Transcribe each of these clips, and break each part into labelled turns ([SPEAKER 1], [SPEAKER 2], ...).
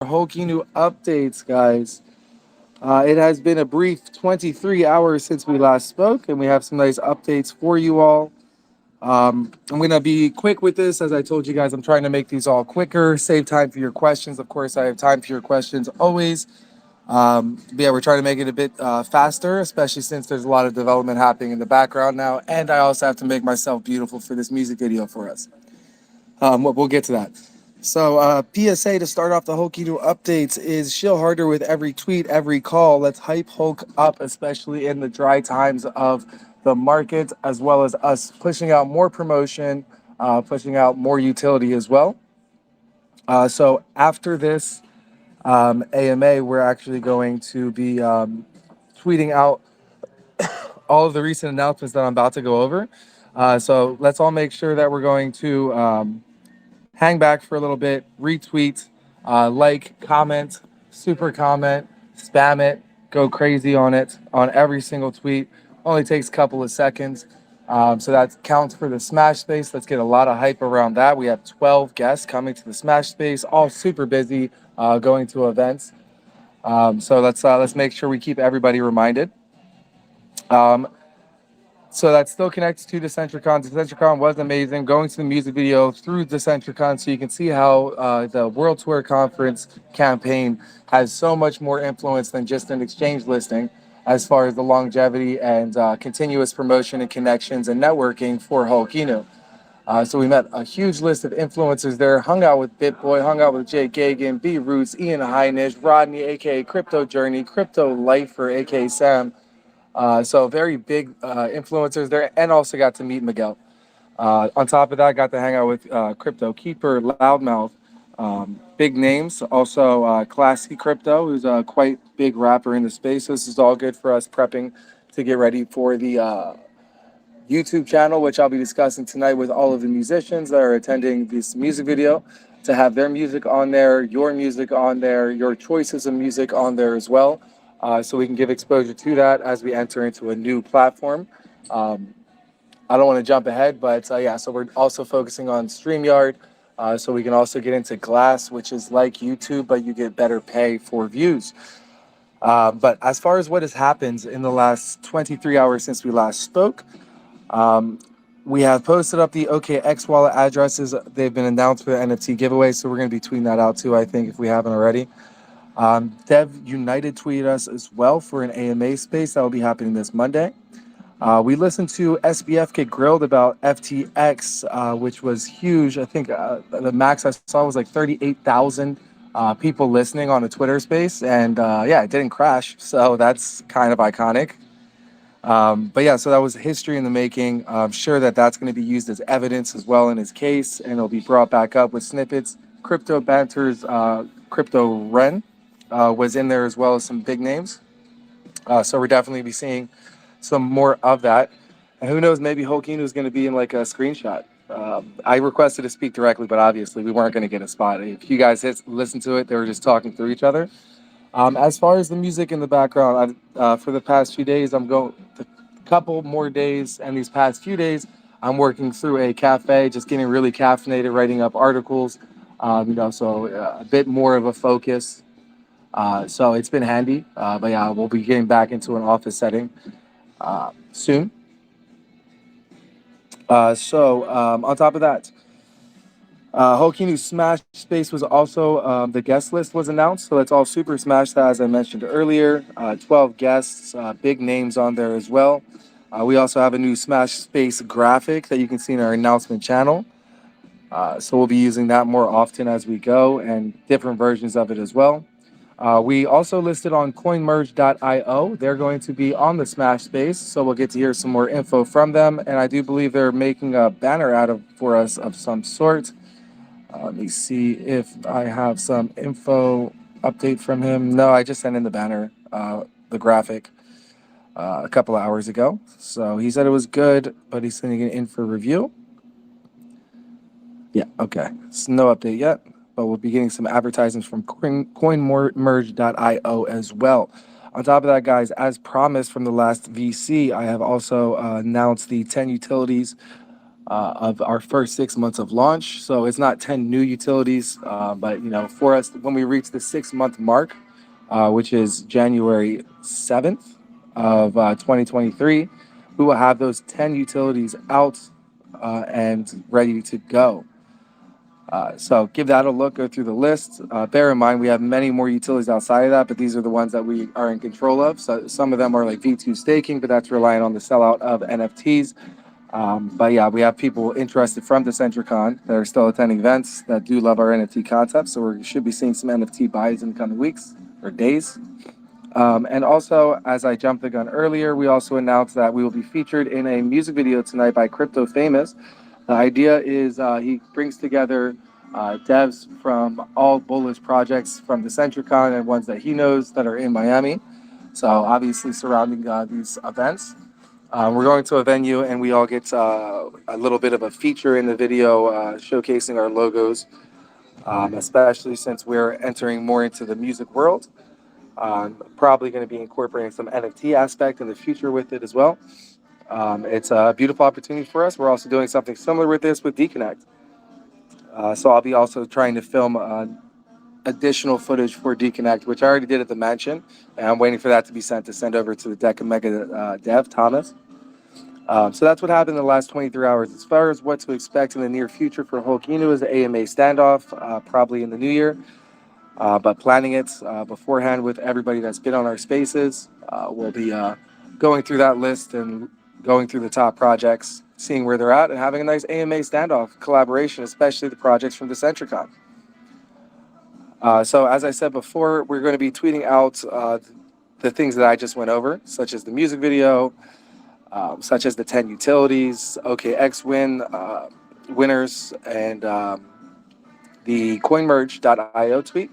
[SPEAKER 1] Hokinu updates, guys. It has been a brief 23 hours since we last spoke, and we have some nice updates for you all. I'm going to be quick with this. As I told you guys, I'm trying to make these all quicker, save time for your questions. Of course, I have time for your questions always. But yeah, we're trying to make it a bit faster, especially since there's a lot of development happening in the background now. And I also have to make myself beautiful for this music video for us. We'll get to that. So, PSA to start off the Hokinu updates is chill harder with every tweet, every call. Let's hype Hulk up, especially in the dry times of the market, as well as us pushing out more promotion, pushing out more utility as well. So, after this AMA, we're actually going to be tweeting out all of the recent announcements that I'm about to go over. So, let's all make sure that we're going to. Hang back for a little bit, retweet, like, comment, super comment, spam it, go crazy on it on every single tweet. Only takes a couple of seconds. So that counts for the Smash Space. Let's get a lot of hype around that. We have 12 guests coming to the Smash Space, all super busy, going to events. So let's make sure we keep everybody reminded. Um, so that still connects to Decentricon. Decentricon was amazing. Going to the music video through Decentricon, so you can see how the World Tour Conference campaign has so much more influence than just an exchange listing, as far as the longevity and continuous promotion and connections and networking for Hulkino. So we met a huge list of influencers there. Hung out with BitBoy, hung out with Jake Gagan, B Roots, Ian Heinisch, Rodney, aka Crypto Journey, Crypto Lifer, aka Sam. So very big influencers there, and also got to meet Miguel. On top of that, got to hang out with Crypto Keeper, Loudmouth, big names. Also, Classy Crypto, who's a quite big rapper in the space. So this is all good for us prepping to get ready for the YouTube channel, which I'll be discussing tonight with all of the musicians that are attending this music video, to have their music on there, your music on there, your choices of music on there as well, so we can give exposure to that as we enter into a new platform. Um, I don't want to jump ahead, but yeah, so we're also focusing on StreamYard, so we can also get into Glass, which is like YouTube, but you get better pay for views. But as far as what has happened in the last 23 hours since we last spoke, um, we have posted up the OKX wallet addresses. They've been announced for the NFT giveaway, so we're going to be tweeting that out too, I think, if we haven't already. Dev United tweeted us as well for an AMA space that will be happening this Monday. We listened to SBF get grilled about FTX, which was huge. I think the max I saw was like 38,000 people listening on a Twitter space. And yeah, it didn't crash. So that's kind of iconic. But yeah, so that was history in the making. I'm sure that that's going to be used as evidence as well in his case, and it'll be brought back up with snippets. Crypto Banter's Crypto Ren was in there as well as some big names. So we're definitely be seeing some more of that. And who knows, maybe Hokinu is going to be in like a screenshot. I requested to speak directly, but obviously we weren't going to get a spot. If you guys listen to it, they were just talking through each other. As far as the music in the background, for the past few days, I'm going a couple more days, and these past few days, I'm working through a cafe, just getting really caffeinated, writing up articles, so a bit more of a focus. So it's been handy, but yeah, we'll be getting back into an office setting soon. On top of that, Hokinu Smash Space was also the guest list was announced, so it's all Super Smash that, as I mentioned earlier. 12 guests, big names on there as well. We also have a new Smash Space graphic that you can see in our announcement channel. So we'll be using that more often as we go, and different versions of it as well. We also listed on coinmerge.io. They're going to be on the Smash Space, so we'll get to hear some more info from them. And I do believe they're making a banner for us of some sort. Let me see if I have some info update from him. No, I just sent in the banner, the graphic, a couple of hours ago. So he said it was good, but he's sending it in for review. Yeah, okay. It's no update yet, but we'll be getting some advertisements from coinmerge.io as well. On top of that, guys, as promised from the last VC, I have also announced the 10 utilities of our first 6 months of launch. So it's not 10 new utilities, but for us, when we reach the 6 month mark, which is January 7th of 2023, we will have those 10 utilities out and ready to go. So give that a look, go through the list. Bear in mind, we have many more utilities outside of that, but these are the ones that we are in control of. So some of them are like V2 staking, but that's relying on the sellout of NFTs. But yeah, we have people interested from Decentricon that are still attending events that do love our NFT concept. So we should be seeing some NFT buys in the coming weeks or days. And also, as I jumped the gun earlier, we also announced that we will be featured in a music video tonight by Crypto Famous. The idea is he brings together devs from all bullish projects from Decentricon and ones that he knows that are in Miami. So obviously surrounding these events. We're going to a venue and we all get a little bit of a feature in the video showcasing our logos, especially since we're entering more into the music world. Probably going to be incorporating some NFT aspect in the future with it as well. It's a beautiful opportunity for us. We're also doing something similar with this with DConnect. So I'll be also trying to film additional footage for DConnect, which I already did at the mansion. And I'm waiting for that to be sent over to the Deca Mega dev, Thomas. So that's what happened in the last 23 hours. As far as what to expect in the near future for Hulk Inu is the AMA standoff, probably in the new year. But planning it beforehand with everybody that's been on our spaces. We'll be going through that list and going through the top projects, seeing where they're at, and having a nice AMA standoff collaboration, especially the projects from Decentricon. So as I said before, we're going to be tweeting out the things that I just went over, such as the music video, such as the 10 utilities, OKX winners, and the CoinMerge.io tweet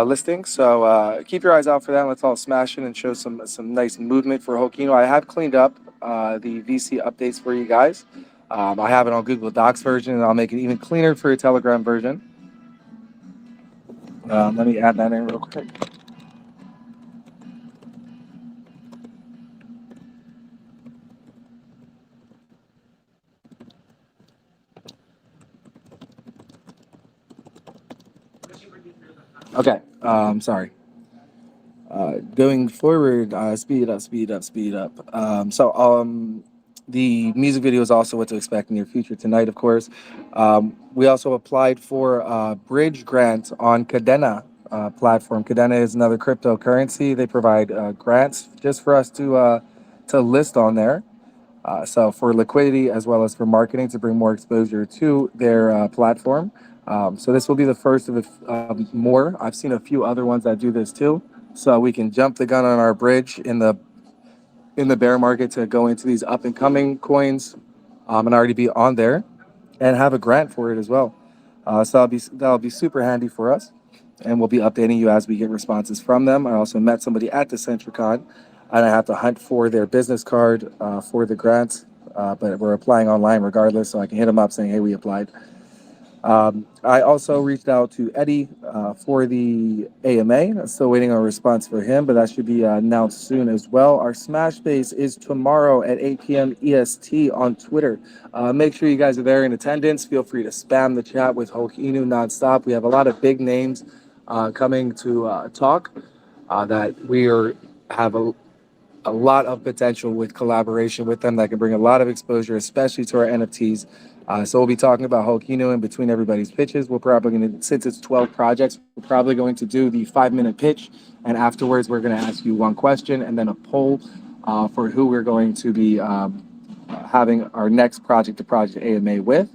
[SPEAKER 1] listing. So keep your eyes out for that. Let's all smash it and show some nice movement for Hulk Inu. I have cleaned up the VC updates for you guys. I have it on Google Docs version, and I'll make it even cleaner for a Telegram version. Let me add that in real quick. Okay, sorry. Going forward, speed up. The music video is also what to expect in your future tonight, of course. We also applied for a bridge grant on Kadena platform. Kadena is another cryptocurrency. They provide grants just for us to list on there. So for liquidity as well as for marketing to bring more exposure to their platform. So this will be the first of more. I've seen a few other ones that do this too. So we can jump the gun on our bridge in the bear market to go into these up and coming coins and already be on there and have a grant for it as well. So that'll be super handy for us. And we'll be updating you as we get responses from them. I also met somebody at Decentricon, and I have to hunt for their business card for the grants, but we're applying online regardless, so I can hit them up saying, hey, we applied. I also reached out to Eddie for the AMA. I'm still waiting on a response for him, but that should be announced soon as well. Our Smash Base is tomorrow at 8 p.m. EST on Twitter. Make sure you guys are there in attendance. Feel free to spam the chat with Hulk Inu nonstop. We have a lot of big names coming to talk that have a lot of potential with collaboration with them that can bring a lot of exposure, especially to our NFTs. So we'll be talking about Hulk Inu in between everybody's pitches. We're probably going to, since it's 12 projects, we're probably going to do the 5-minute pitch. And afterwards, we're going to ask you one question and then a poll for who we're going to be having our next project to project AMA with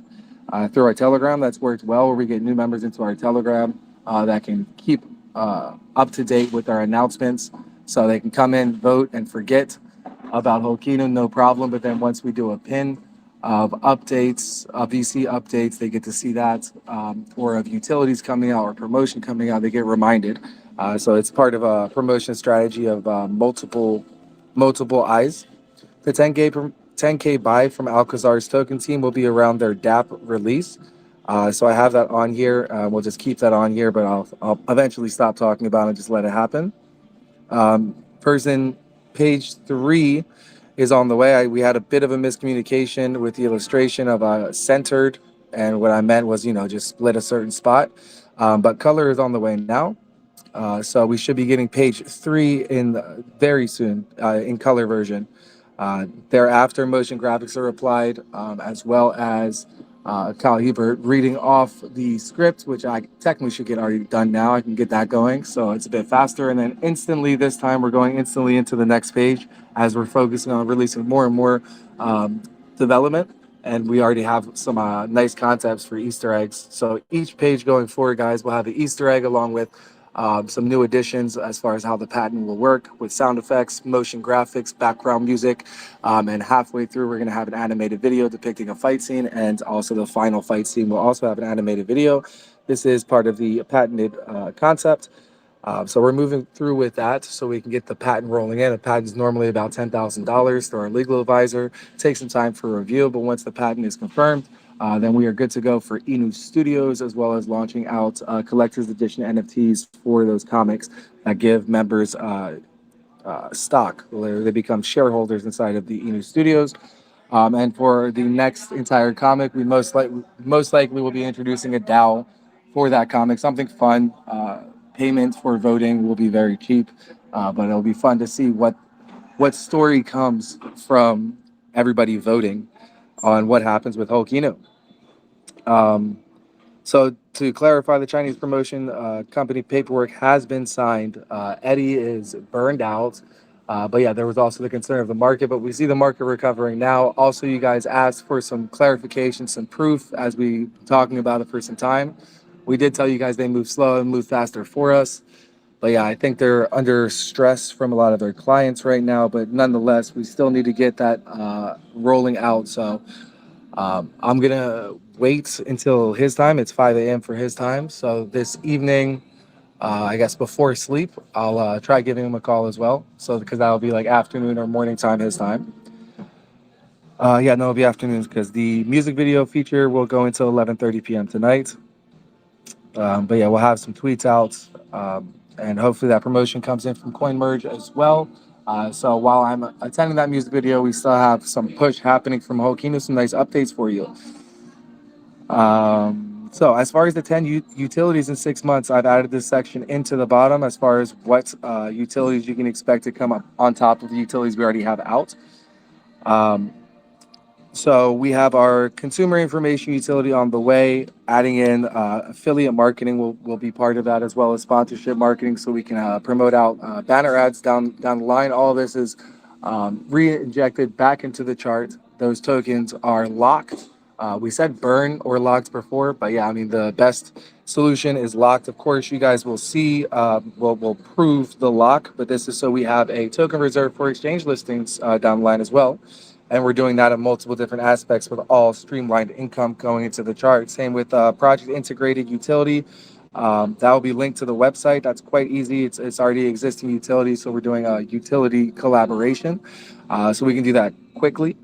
[SPEAKER 1] through our Telegram. That's worked well, where we get new members into our Telegram that can keep up to date with our announcements. So they can come in, vote, and forget about Hulk Inu, no problem. But then once we do a pin of updates, VC updates, they get to see that, or of utilities coming out or promotion coming out, they get reminded. So it's part of a promotion strategy of multiple eyes. The 10K buy from Alcazar's token team will be around their DApp release. So I have that on here. We'll just keep that on here, but I'll eventually stop talking about it and just let it happen. Person page 3 is on the way. We had a bit of a miscommunication with the illustration of centered, and what I meant was, just split a certain spot. But color is on the way now. So we should be getting page 3 in very soon in color version. Thereafter, motion graphics are applied, as well as Kyle Hebert reading off the script, which I technically should get already done now. I can get that going, so it's a bit faster. And then instantly, this time, we're going instantly into the next page as we're focusing on releasing more and more development. And we already have some nice concepts for Easter eggs. So each page going forward, guys, will have an Easter egg along with some new additions as far as how the patent will work with sound effects, motion graphics, background music, and halfway through we're going to have an animated video depicting a fight scene, and also the final fight scene will also have an animated video. This is part of the patented concept. So we're moving through with that so we can get the patent rolling in. A patent is normally about $10,000 through our legal advisor. It takes some time for review, but once the patent is confirmed, then we are good to go for Inu Studios, as well as launching out collector's edition NFTs for those comics that give members stock, where they become shareholders inside of the Inu Studios. And for the next entire comic, we most likely will be introducing a DAO for that comic, something fun. Payment for voting will be very cheap, but it'll be fun to see what story comes from everybody voting on what happens with Hulkino. So to clarify, the Chinese promotion company paperwork has been signed. Eddie is burned out. But yeah, there was also the concern of the market, but we see the market recovering now. Also, you guys asked for some clarification, some proof as we talking about it for some time. We did tell you guys they move slow and move faster for us. But yeah, I think they're under stress from a lot of their clients right now. But nonetheless, we still need to get that rolling out. So I'm going to wait until his time. It's 5 a.m. for his time. So this evening, I guess before sleep, I'll try giving him a call as well. So because that'll be like afternoon or morning time his time. Yeah, no, it'll be afternoons because the music video feature will go until 11:30 p.m. tonight. But yeah, we'll have some tweets out, and hopefully that promotion comes in from CoinMerge as well. So while I'm attending that music video, we still have some push happening from Hokino, some nice updates for you. So as far as the 10 utilities in 6 months, I've added this section into the bottom as far as what utilities you can expect to come up on top of the utilities we already have out. So we have our consumer information utility on the way. Adding in affiliate marketing will be part of that, as well as sponsorship marketing, so we can promote out banner ads down the line. All of this is re-injected back into the chart. Those tokens are locked. We said burn or locked before, but yeah, I mean the best solution is locked. Of course, you guys will see, we'll prove the lock, but this is so we have a token reserved for exchange listings down the line as well. And we're doing that in multiple different aspects with all streamlined income going into the chart. Same with project integrated utility. That will be linked to the website. That's quite easy. It's already existing utility, so we're doing a utility collaboration. So we can do that quickly.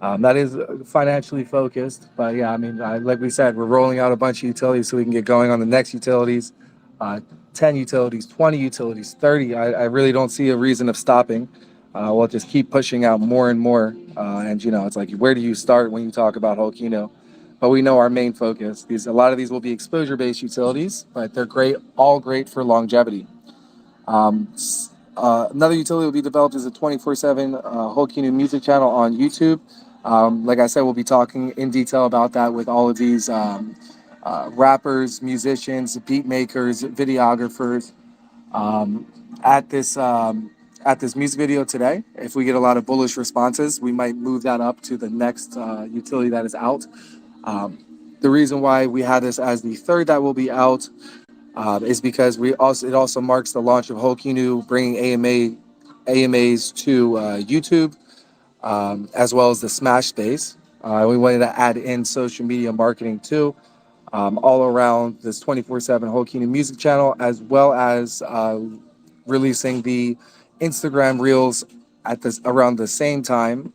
[SPEAKER 1] That is financially focused, but yeah, I mean, like we said, we're rolling out a bunch of utilities so we can get going on the next utilities. 10 utilities, 20 utilities, 30. I really don't see a reason of stopping. We'll just keep pushing out more and more. And it's like, where do you start when you talk about Hulkino? But we know our main focus. A lot of these will be exposure-based utilities, but they're great, all great for longevity. Another utility will be developed is a 24/7 Hulkino music channel on YouTube. Like I said, we'll be talking in detail about that with all of these rappers, musicians, beat makers, videographers at this music video today. If we get a lot of bullish responses, we might move that up to the next utility that is out. The reason why we had this as the third that will be out is because it also marks the launch of Hulkino, bringing AMAs to YouTube, as well as the Smash space. We wanted to add in social media marketing too, all around this 24/7 Hulkino music channel, as well as releasing the Instagram Reels around the same time,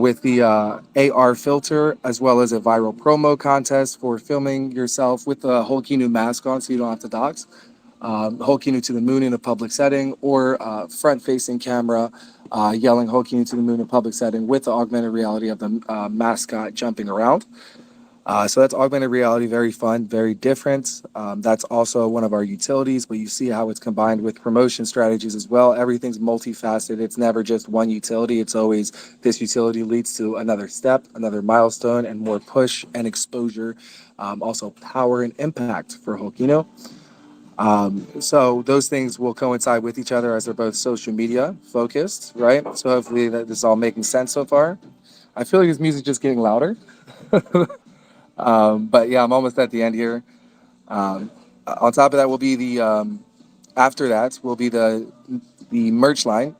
[SPEAKER 1] with the AR filter, as well as a viral promo contest for filming yourself with the Hulkino mask on, so you don't have to dox. Hokinu to the moon in a public setting, or front-facing camera yelling Hokinu to the moon in a public setting with the augmented reality of the mascot jumping around. So that's augmented reality, very fun, very different. That's also one of our utilities, but you see how it's combined with promotion strategies as well. Everything's multifaceted. It's never just one utility. It's always this utility leads to another step, another milestone, and more push and exposure. Also power and impact for Hokino. So those things will coincide with each other as they're both social media focused, right? So hopefully that this is all making sense so far. I feel like this music just getting louder. But yeah, I'm almost at the end here. On top of that will be the after that will be the merch line.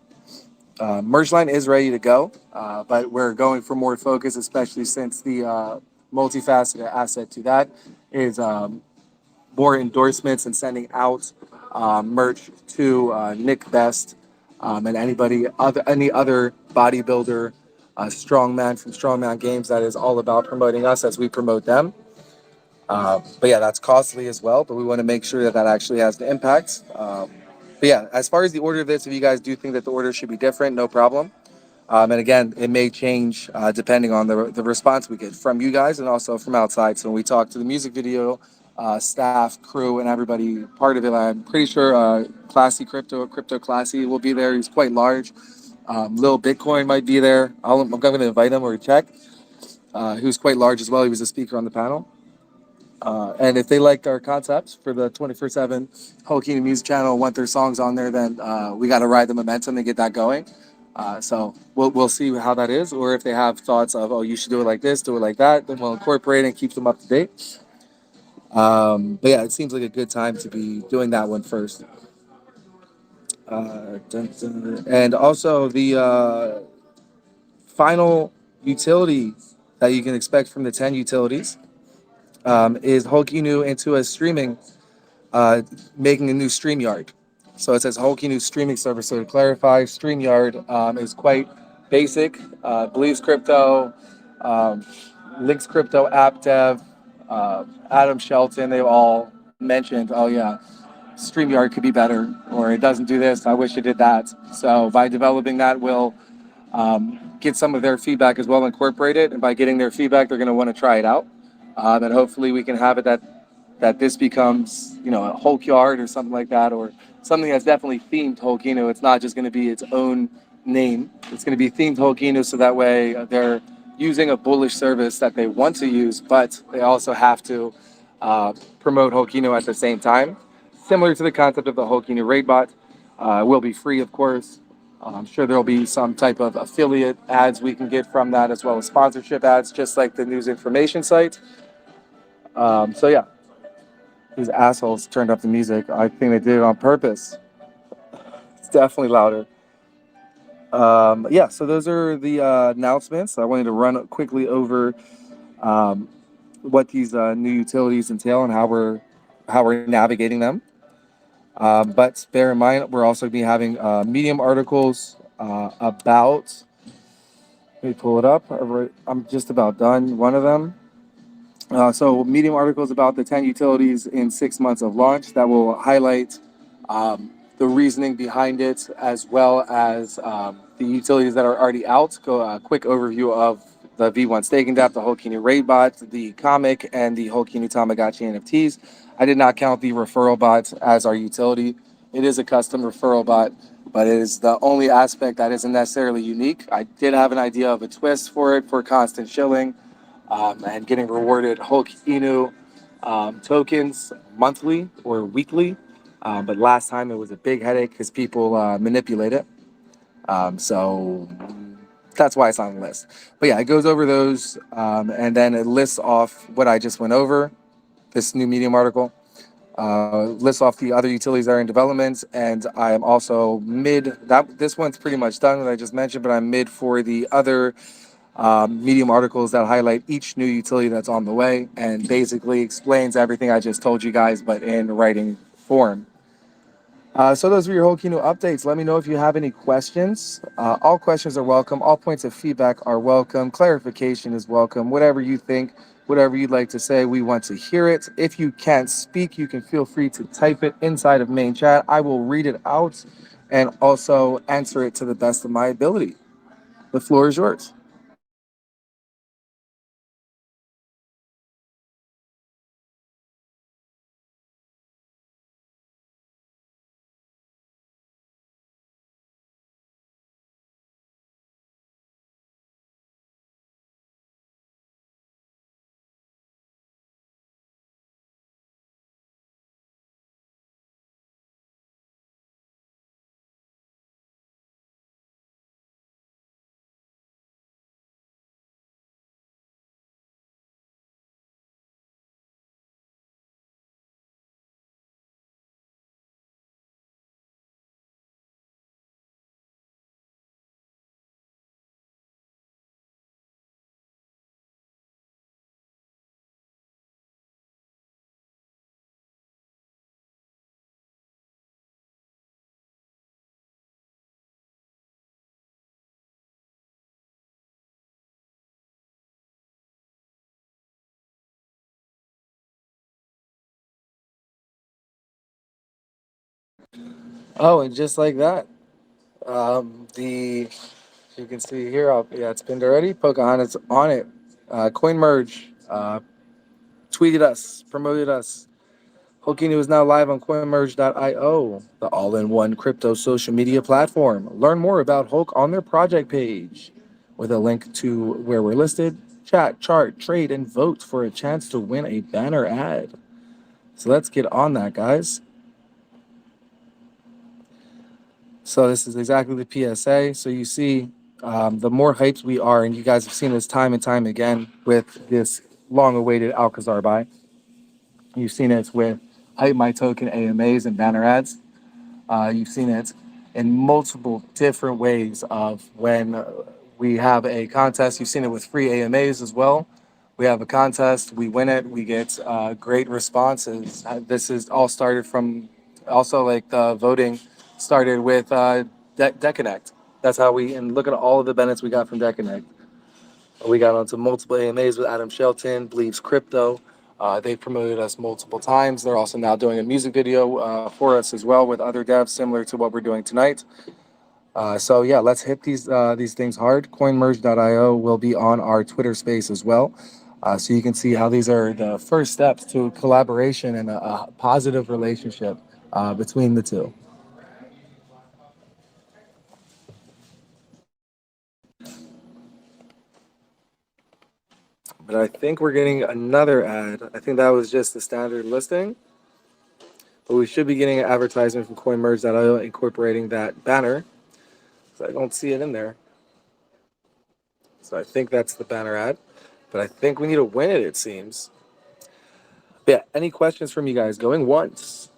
[SPEAKER 1] Merch line is ready to go, but we're going for more focus, especially since the multifaceted asset to that is more endorsements and sending out merch to Nick Best and any other bodybuilder, strongman from Strongman Games that is all about promoting us as we promote them. But yeah, that's costly as well. But we want to make sure that that actually has the impact. But yeah, as far as the order of this, if you guys do think that the order should be different, no problem. And again, it may change depending on the response we get from you guys and also from outside. So when we talk to the music video staff, crew, and everybody part of it, I'm pretty sure Classy Crypto Classy will be there. He's quite large. Lil Bitcoin might be there. I'm going to invite him or check. Who's quite large as well. He was a speaker on the panel. And if they like our concepts for the 24/7 Hokina Music Channel, want their songs on there, then we got to ride the momentum and get that going. So we'll see how that is, or if they have thoughts of, oh, you should do it like this, do it like that, then we'll incorporate it and keep them up to date. But yeah, it seems like a good time to be doing that one first. And also the final utility that you can expect from the 10 utilities is Hokinu into a streaming, making a new StreamYard. So it says Hokinu streaming service. So to clarify, StreamYard is quite basic. Believes Crypto, um, Links Crypto, App Dev, Adam Shelton, they've all mentioned, oh yeah, StreamYard could be better, or it doesn't do this. I wish it did that. So by developing that, we'll get some of their feedback as well, incorporate it, and by getting their feedback, they're going to want to try it out, and hopefully we can have it that this becomes, a Hulk Yard or something like that, or something that's definitely themed Hulkino. It's not just going to be its own name. It's going to be themed Hulkino, so that way they're using a bullish service that they want to use, but they also have to promote Hulkino at the same time. Similar to the concept of the Hulkino Raid Bot, will be free, of course. I'm sure there'll be some type of affiliate ads we can get from that, as well as sponsorship ads, just like the news information site. So yeah, these assholes turned up the music. I think they did it on purpose. It's definitely louder. Yeah, so those are the announcements. I wanted to run quickly over um, what these new utilities entail and how we're navigating them. But bear in mind, we're also going to be having Medium articles about. Let me pull it up. I'm just about done. One of them. So Medium articles about the 10 utilities in 6 months of launch that will highlight the reasoning behind it, as well as the utilities that are already out. Go a quick overview of the V1 Staking DApp, the Hokinu Raid Bot, the comic, and the Hokinu Tamagotchi NFTs. I did not count the referral bot as our utility. It is a custom referral bot, but it is the only aspect that isn't necessarily unique. I did have an idea of a twist for it for constant shilling and getting rewarded Hulk Inu tokens monthly or weekly. But last time it was a big headache because people manipulate it. So that's why it's on the list. But yeah, it goes over those and then it lists off what I just went over, this new Medium article. Lists off the other utilities that are in development, and I am also this one's pretty much done, what I just mentioned, but I'm mid for the other Medium articles that highlight each new utility that's on the way and basically explains everything I just told you guys, but in writing form. So those were your whole keynote updates. Let me know if you have any questions. All questions are welcome. All points of feedback are welcome. Clarification is welcome. Whatever you think whatever you'd like to say. We want to hear it. If you can't speak, you can feel free to type it inside of main chat. I will read it out and also answer it to the best of my ability. The floor is yours. Oh, and just like that, the you can see here. Yeah, it's pinned already. Pocahontas on it. Coin Merge tweeted us, promoted us. Hokini is now live on CoinMerge.io, the all-in-one crypto social media platform. Learn more about Hulk on their project page, with a link to where we're listed. Chat, chart, trade, and vote for a chance to win a banner ad. So let's get on that, guys. So this is exactly the PSA. So you see, the more hyped we are, and you guys have seen this time and time again with this long-awaited Alcazar buy. You've seen it with Hype My Token AMAs and banner ads. You've seen it in multiple different ways of when we have a contest. You've seen it with free AMAs as well. We have a contest, we win it, we get great responses. This is all started from also like the voting started with DeConnect. That's how we, and look at all of the benefits we got from DeConnect. We got onto multiple AMAs with Adam Shelton, Believes Crypto. They promoted us multiple times. They're also now doing a music video for us as well with other devs, similar to what we're doing tonight. So yeah, let's hit these things hard. CoinMerge.io will be on our Twitter space as well, so you can see how these are the first steps to collaboration and a positive relationship between the two. But I think we're getting another ad. I think that was just the standard listing. But we should be getting an advertisement from CoinMerge.io incorporating that banner. So I don't see it in there. So I think that's the banner ad. But I think we need to win it, it seems. But yeah, any questions from you guys? Going once.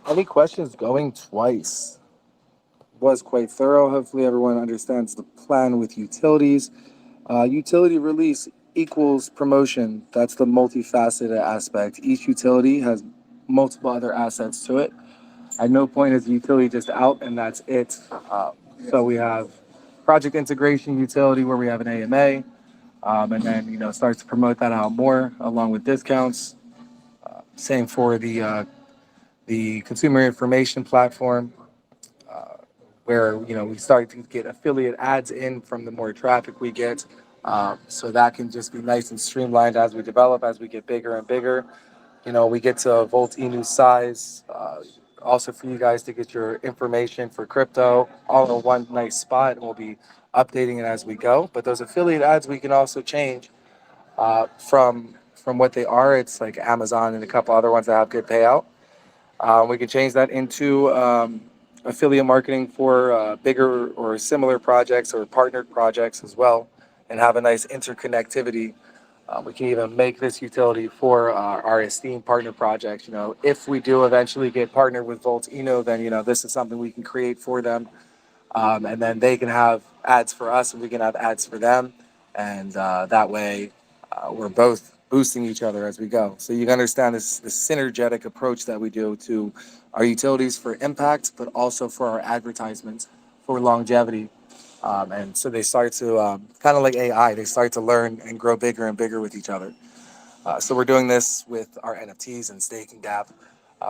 [SPEAKER 1] Any questions going twice? Was quite thorough. Hopefully, everyone understands the plan with utilities. Utility release equals promotion. That's the multifaceted aspect. Each utility has multiple other assets to it. At no point is the utility just out and that's it. So we have project integration utility where we have an AMA, and then starts to promote that out more along with discounts. Same for the consumer information platform, where we start to get affiliate ads in from the more traffic we get. So that can just be nice and streamlined as we develop, as we get bigger and bigger. We get to Volt Enu size. Also for you guys to get your information for crypto all in one nice spot, and we'll be updating it as we go. But those affiliate ads we can also change from from what they are. It's like Amazon and a couple other ones that have good payout. We can change that into affiliate marketing for bigger or similar projects or partnered projects as well, and have a nice interconnectivity. We can even make this utility for our esteemed partner projects. If we do eventually get partnered with Voltino, then this is something we can create for them, and then they can have ads for us, and we can have ads for them, and that way we're both boosting each other as we go. So you can understand this synergetic approach that we do to our utilities for impact, but also for our advertisements for longevity. And so they start to kind of like AI, they start to learn and grow bigger and bigger with each other. So we're doing this with our NFTs and staking dApp.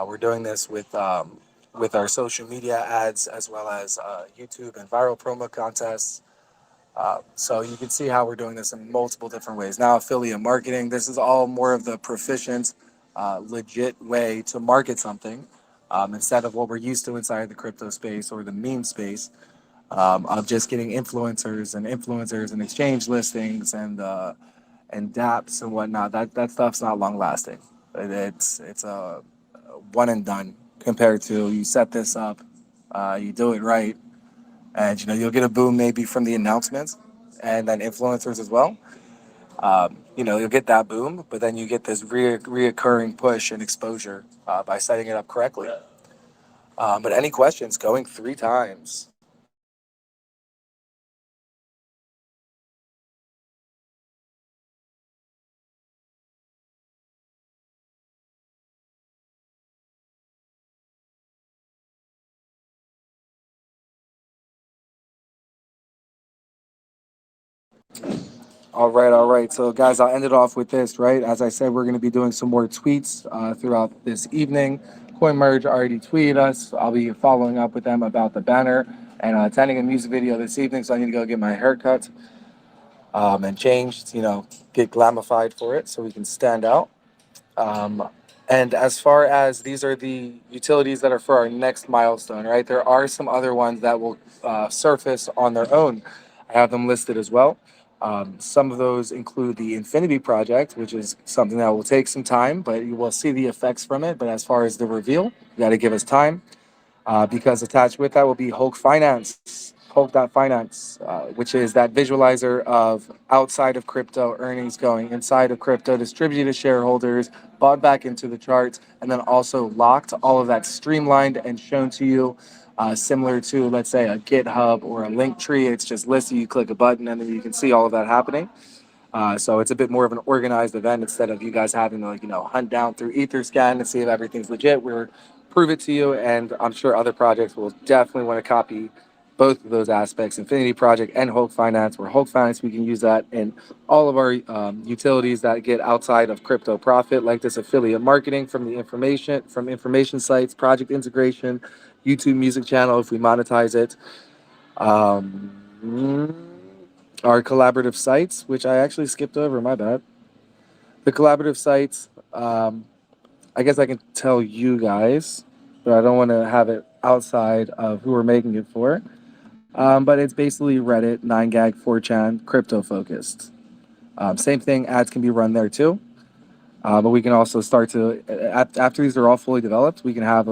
[SPEAKER 1] We're doing this with our social media ads as well as YouTube and viral promo contests. So you can see how we're doing this in multiple different ways. Now, affiliate marketing, this is all more of the proficient, legit way to market something, instead of what we're used to inside the crypto space or the meme space, of just getting influencers and exchange listings and dApps and whatnot. That stuff's not long lasting. It's a one and done compared to you set this up, you do it right, and you'll get a boom maybe from the announcements and then influencers as well. You'll get that boom, but then you get this reoccurring push and exposure by setting it up correctly. But any questions? Going three times. All right, all right. So, guys, I'll end it off with this, right? As I said, we're going to be doing some more tweets throughout this evening. CoinMerge already tweeted us. I'll be following up with them about the banner and attending a music video this evening. So, I need to go get my haircut and changed, get glamified for it so we can stand out. Um, and as far as these are the utilities that are for our next milestone, right? There are some other ones that will surface on their own. I have them listed as well. Some of those include the Infinity Project, which is something that will take some time, but you will see the effects from it. But as far as the reveal, you got to give us time, because attached with that will be Hulk Finance, Hulk.finance, which is that visualizer of outside of crypto earnings going inside of crypto, distributed to shareholders, bought back into the charts, and then also locked, all of that streamlined and shown to you, similar to, let's say, a GitHub or a Linktree. It's just listed, you click a button, and then you can see all of that happening. So it's a bit more of an organized event instead of you guys having to hunt down through Etherscan and see if everything's legit. We're prove it to you, and I'm sure other projects will definitely want to copy both of those aspects, Infinity Project and Hulk Finance. Where Hulk Finance, we can use that in all of our utilities that get outside of crypto profit, like this affiliate marketing from information sites, project integration, YouTube music channel if we monetize it. Our collaborative sites, which I actually skipped over, my bad. The collaborative sites, I guess I can tell you guys, but I don't want to have it outside of who we're making it for. But it's basically Reddit, 9gag, 4chan, crypto focused. Same thing, ads can be run there too. But we can also start to, after these are all fully developed, we can have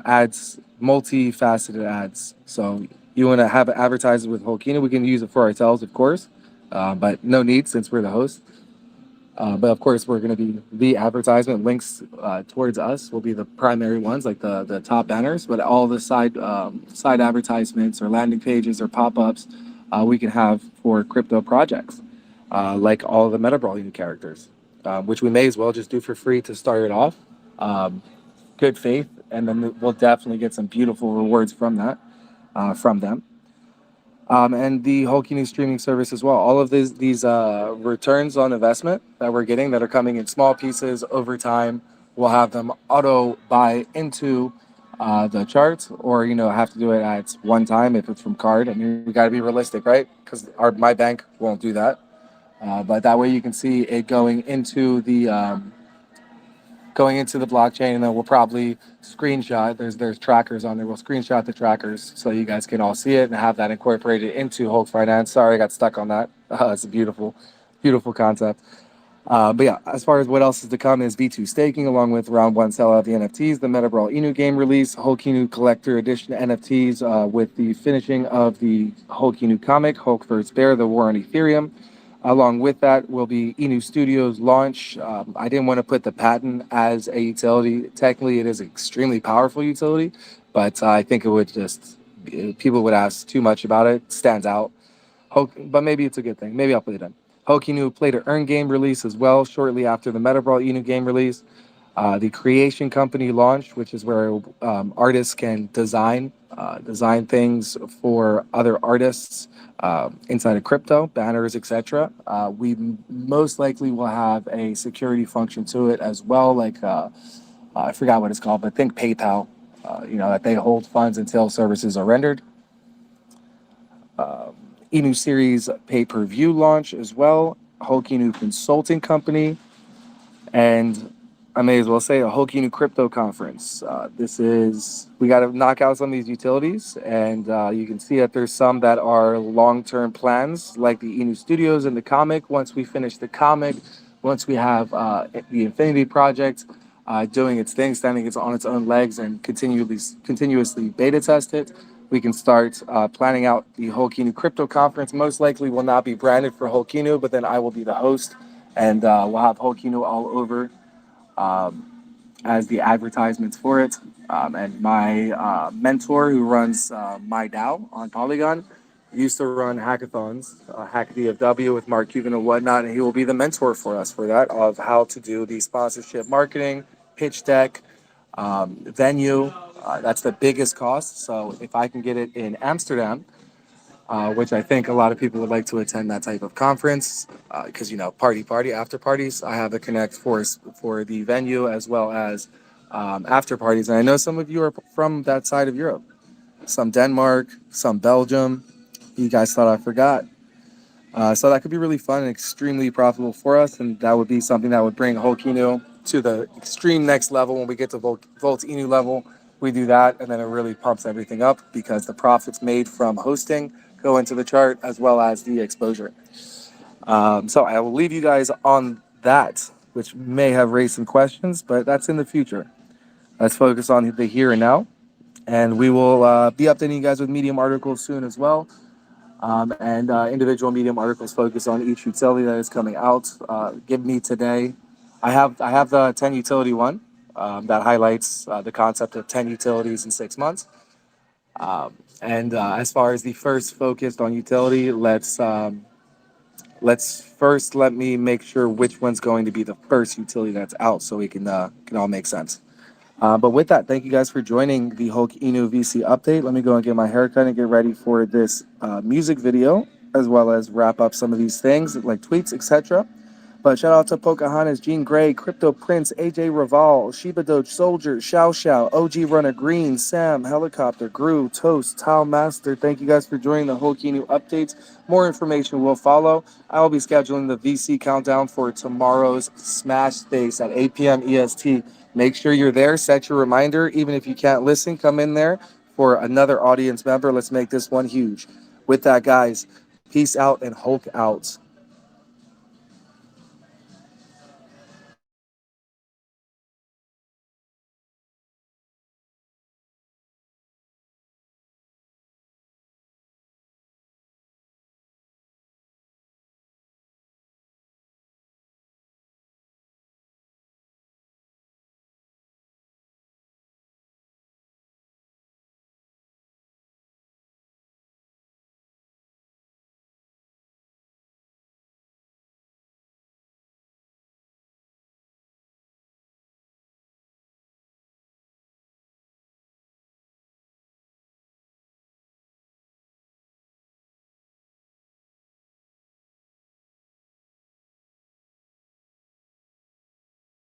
[SPEAKER 1] ads, multifaceted ads. So you want to have it advertised with Holkina, we can use it for ourselves, of course, but no need since we're the host. But of course, we're going to be the advertisement links towards us will be the primary ones, like the top banners. But all the side advertisements or landing pages or pop ups we can have for crypto projects, like all the MetaBrawl characters, which we may as well just do for free to start it off. Good faith, and then we'll definitely get some beautiful rewards from that, from them. And the Holkini streaming service as well. All of these returns on investment that we're getting that are coming in small pieces over time, we'll have them auto buy into the charts, or have to do it at one time if it's from card. I mean, we got to be realistic, right? Because my bank won't do that. But that way you can see it going into the blockchain, and then we'll probably screenshot. There's trackers on there. We'll screenshot the trackers so you guys can all see it and have that incorporated into Hulk Finance. Sorry, I got stuck on that. It's a beautiful, beautiful concept. But yeah, as far as what else is to come is V2 staking, along with round one sellout of the NFTs, the Meta Brawl Inu game release, Hulk Inu Collector Edition NFTs with the finishing of the Hulk Inu comic, Hulk vs. Bear, The War on Ethereum. Along with that will be Inu Studios launch. I didn't want to put the patent as a utility. Technically, it is an extremely powerful utility, but I think it would just, people would ask too much about it. It stands out. But maybe it's a good thing. Maybe I'll put it in. Hokinu Play to Earn game release as well, shortly after the Meta Brawl Inu game release. The Creation Company launch, which is where artists can design things for other artists inside of crypto, banners, etc. We most likely will have a security function to it as well, like I forgot what it's called, but think PayPal. That they hold funds until services are rendered. Inu Series pay-per-view launch as well. Hulk Inu Consulting Company, and I may as well say a Hulk Inu Crypto Conference. We got to knock out some of these utilities, and you can see that there's some that are long-term plans, like the Inu Studios and the comic. Once we finish the comic, once we have the Infinity Project doing its thing, standing on its own legs, and continuously beta test it, we can start planning out the Hulk Inu Crypto Conference. Most likely will not be branded for Hulk Inu, but then I will be the host, and we'll have Hulk Inu all over as the advertisements for it. And my mentor, who runs my DAO on Polygon, used to run hackathons, Hack DFW with Mark Cuban and whatnot, and he will be the mentor for us for that, of how to do the sponsorship marketing, pitch deck, venue. That's the biggest cost. So if I can get it in Amsterdam, which I think a lot of people would like to attend that type of conference, because party after parties. I have a connect for the venue as well as after parties, and I know some of you are from that side of Europe, some Denmark, some Belgium. You guys thought I forgot. So that could be really fun and extremely profitable for us, and that would be something that would bring Hulk Inu to the extreme next level. When we get to Volt Inu level, we do that, and then it really pumps everything up because the profits made from hosting go into the chart as well as the exposure. So I will leave you guys on that, which may have raised some questions, but that's in the future. Let's focus on the here and now, and we will be updating you guys with Medium articles soon as well. And individual Medium articles focus on each utility that is coming out. Give me today. I have the 10 utility one that highlights the concept of 10 utilities in 6 months. And as far as the first focused on utility, let's first let me make sure which one's going to be the first utility that's out, so we can all make sense. But with that, thank you guys for joining the Hulk Inu VC update. Let me go and get my haircut and get ready for this music video, as well as wrap up some of these things like tweets, etc. But shout out to Pocahontas, Jean Grey, Crypto Prince, AJ Raval, Shiba Doge Soldier, Xiao Xiao, OG Runner Green, Sam, Helicopter, Gru, Toast, Tile Master. Thank you guys for joining the Hulk Inu updates. More information will follow. I will be scheduling the VC countdown for tomorrow's Smash Space at 8 p.m. EST. Make sure you're there. Set your reminder. Even if you can't listen, come in there for another audience member. Let's make this one huge. With that, guys, peace out and Hulk out.